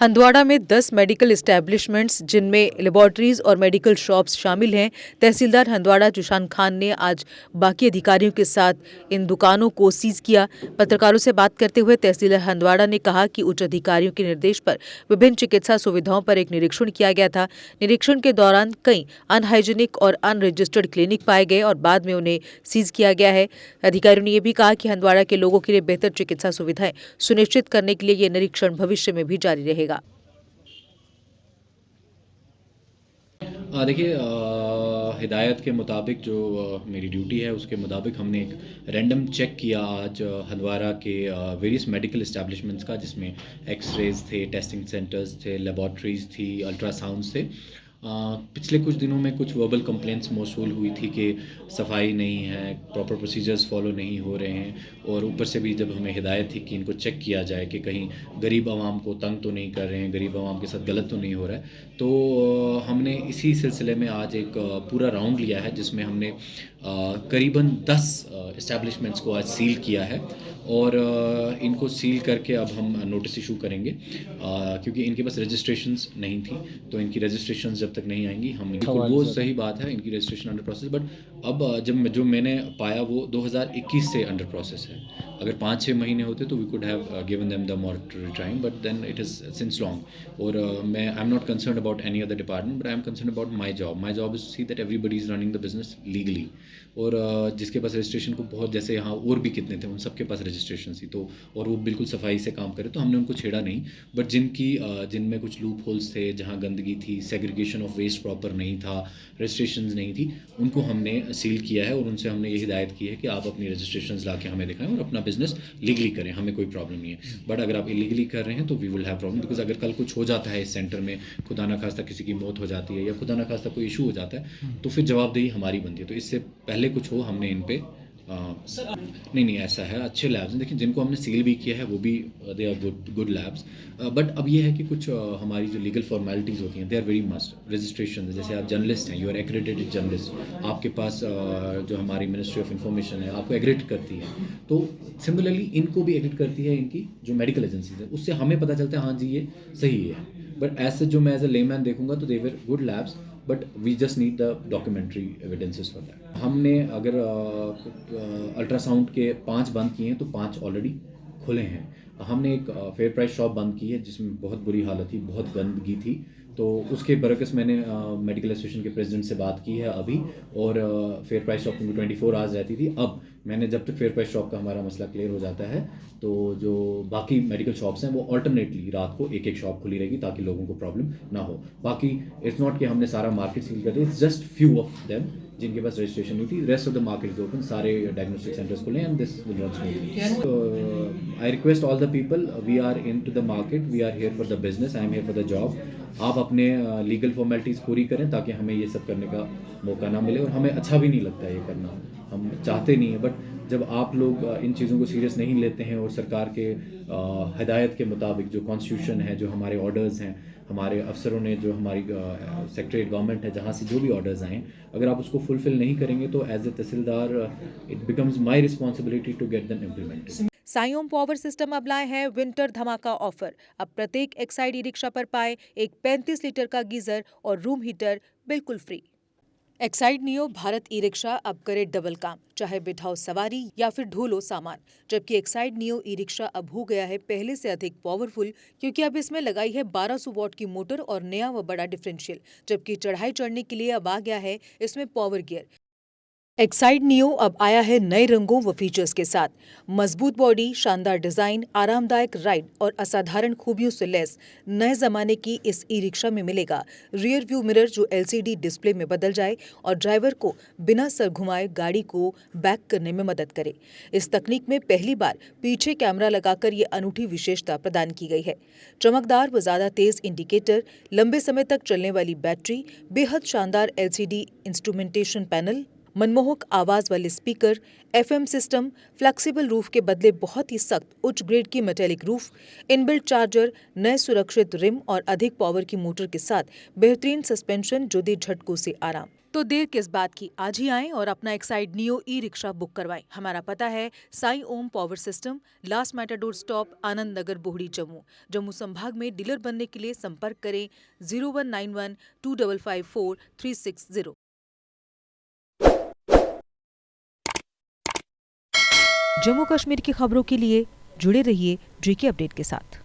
हंदवाड़ा में 10 medical establishments जिनमें laboratories और मेडिकल शॉप्स शामिल हैं। तहसीलदार हंदवाड़ा जुशान खान ने आज बाकी अधिकारियों के साथ इन दुकानों को सीज किया। पत्रकारों से बात करते हुए तहसीलदार हंदवाड़ा ने कहा कि उच्च अधिकारियों के निर्देश पर विभिन्न चिकित्सा सुविधाओं पर एक निरीक्षण किया गया था। निरीक्षण के दौरान कई अनहाइजीनिक और अनरजिस्टर्ड क्लिनिक पाए गए और बाद में उन्हें सीज किया गया है। अधिकारियों ने यह भी कहा कि हंदवाड़ा के लोगों के लिए बेहतर चिकित्सा सुविधाएं सुनिश्चित करने के लिए ये निरीक्षण भविष्य में भी जारी रहेगा। देखिए, हिदायत के मुताबिक जो मेरी ड्यूटी है उसके मुताबिक हमने एक रैंडम चेक किया आज हंदवाड़ा के वेरियस मेडिकल इस्टेब्लिशमेंट्स का, जिसमें एक्सरेज थे, टेस्टिंग सेंटर्स थे, लेबॉर्ट्रीज थी, अल्ट्रासाउंड्स थे। पिछले कुछ दिनों में कुछ वर्बल कंप्लेंट्स मौसूल हुई थी कि सफाई नहीं है, प्रॉपर प्रोसीजर्स फॉलो नहीं हो रहे हैं, और ऊपर से भी जब हमें हिदायत थी कि इनको चेक किया जाए कि कहीं गरीब आवाम को तंग तो नहीं कर रहे हैं, गरीब आवाम के साथ गलत तो नहीं हो रहा है। तो हमने इसी सिलसिले में आज एक पूरा राउंड लिया है, जिसमें हमने करीबन 10 इस्टेब्लिशमेंट्स को आज सील किया है, और इनको सील करके अब हम नोटिस इशू करेंगे, क्योंकि इनके पास रजिस्ट्रेशंस नहीं थी। तो इनकी रजिस्ट्रेशंस जब तक नहीं आएंगी हम बिल्कुल, वो सही बात है, इनकी रजिस्ट्रेशन अंडर प्रोसेस, बट अब जब जो मैंने पाया वो 2021 से अंडर प्रोसेस है। अगर 5-6 महीने होते तो we could have given them the monetary time, but then it is since long. और मैं I am not concern about any other department, but I am concern about my job. My job is see that everybody is running the business legally. और जिसके पास registration को बहुत, जैसे यहाँ और भी कितने थे, उन सबके पास रजिस्ट्रेशन थी, तो और वो बिल्कुल सफाई से काम करे, तो हमने उनको छेड़ा नहीं। बट जिनमें कुछ लूप होल्स थे, जहाँ गंदगी थी, सेग्रीगेशन ऑफ वेस्ट प्रॉपर नहीं था, रजिस्ट्रेशन नहीं थी, उनको हमने सील किया है, और उनसे हमने ये हिदायत की है कि आप अपनी रजिस्ट्रेशन ला के हमें दिखाएं और अपना बिजनेस लीगली करें, हमें कोई प्रॉब्लम नहीं है। बट अगर आप इलीगली कर रहे हैं तो we will have problem, because अगर कल कुछ हो जाता है इस सेंटर में, खुदा ना खास्ता किसी की मौत हो जाती है या खुदा ना खास्ता कोई इशू हो जाता है, तो फिर जवाबदेही हमारी बनती है। तो इससे पहले कुछ हो, हमने इन पे नहीं ऐसा है, अच्छे लैब्स हैं। देखिए, जिनको हमने सील भी किया है वो भी they are good labs. But अब ये है कि कुछ हमारी जो लीगल फॉर्मेलिटीज़ होती हैं, they are very must. Registration, जैसे आप जर्नलिस्ट हैं, यू आर एक्रेडिटेड जर्नलिस्ट, आपके पास जो हमारी मिनिस्ट्री ऑफ इंफॉर्मेशन है आपको एग्रेड करती है, तो सिमिलरली इनको भी एग्रेड करती है इनकी जो मेडिकल एजेंसीज है। उससे हमें पता चलता है हाँ जी ये सही है। बट ऐसे जो मैं एज अ लेमैन देखूंगा तो they were good labs, but we just need the documentary evidences for that. हमने अगर अल्ट्रासाउंड के 5 बंद किए हैं तो 5 ऑलरेडी खुले हैं। हमने एक फेयर प्राइस शॉप बंद की है जिसमें बहुत बुरी हालत थी, बहुत गंदगी थी, तो उसके बरकस मैंने मेडिकल एसोसिएशन के प्रेसिडेंट से बात की है अभी, और फेयर प्राइस शॉप में 24 आवर्स रहती थी। अब मैंने, जब तक फेयर प्राइस शॉप का हमारा मसला क्लियर हो जाता है, तो जो बाकी मेडिकल शॉप्स हैं वो अल्टरनेटली रात को एक शॉप खुली रहेगी ताकि लोगों को प्रॉब्लम ना हो। बाकी इट्स नॉट कि हमने सारा मार्केट सील कर दिया, it's just few of them जिनके पास रजिस्ट्रेशन नहीं थी। Rest of the market is open, सारे डायग्नोस्टिक सेंटर्स खुले, and this will run smoothly. I request all the people, we are in to the market, we are here for the business, I am here for the job. आप अपने legal formalities पूरी करें ताकि हमें ये सब करने का मौका ना मिले, और हमें अच्छा भी नहीं लगता है ये करना, हम चाहते नहीं है। बट जब आप लोग इन चीज़ों को सीरियस नहीं लेते हैं, और सरकार के हिदायत के मुताबिक जो कॉन्स्टिट्यूशन है, जो हमारे ऑर्डर्स हैं, हमारे अफसरों ने, जो हमारी सेक्रेटरीट गवर्नमेंट है जहाँ से जो भी ऑर्डर्स आए, अगर आप उसको फुलफिल नहीं करेंगे तो as a tehsildar it becomes my responsibility to get them implemented. Sai Om power system अब लाए हैं विंटर धमाका ऑफर। अब प्रत्येक एक्साइड ई रिक्शा पर पाए एक 35 लीटर का गीजर और रूम हीटर बिल्कुल free. Exide neo Bharat e rickshaw अब करे डबल काम, चाहे बिठाओ सवारी या फिर ढोलो सामान। जबकि एक्साइड नियो ई रिक्शा अब हो गया है पहले से अधिक पावरफुल, क्योंकि अब इसमें लगाई है 1200 वॉट की मोटर और नया व बड़ा डिफरेंशियल। जबकि चढ़ाई चढ़ने के लिए अब आ गया है इसमें पावर गियर। एक्साइड नियो अब आया है नए रंगों व फीचर्स के साथ। मजबूत बॉडी, शानदार डिजाइन, आरामदायक राइड और असाधारण खूबियों से लैस नए जमाने की इस ई रिक्शा में मिलेगा रियर व्यू मिरर जो LCD डिस्प्ले में बदल जाए और ड्राइवर को बिना सर घुमाए गाड़ी को बैक करने में मदद करे। इस तकनीक में पहली बार पीछे कैमरा लगाकर ये अनूठी विशेषता प्रदान की गई है। चमकदार व ज्यादा तेज इंडिकेटर, लंबे समय तक चलने वाली बैटरी, बेहद शानदार LCD इंस्ट्रूमेंटेशन पैनल, मनमोहक आवाज वाले speaker, FM system, flexible roof के बदले बहुत ही सख्त उच्च ग्रेड की मेटेलिक रूफ, इनबिल्ट चार्जर, नए सुरक्षित रिम और अधिक पावर की मोटर के साथ बेहतरीन सस्पेंशन जो दे झटकों से आराम। तो देर किस बात की, आज ही आएं और अपना Exide Neo e rickshaw book करवाएं। हमारा पता है Sai Om power system, last Matador stop, Anand Nagar, Bohri, Jammu. Jammu संभाग में डीलर बनने के लिए संपर्क करें 01912554 360। जम्मू कश्मीर की खबरों के लिए जुड़े रहिए JK अपडेट के साथ।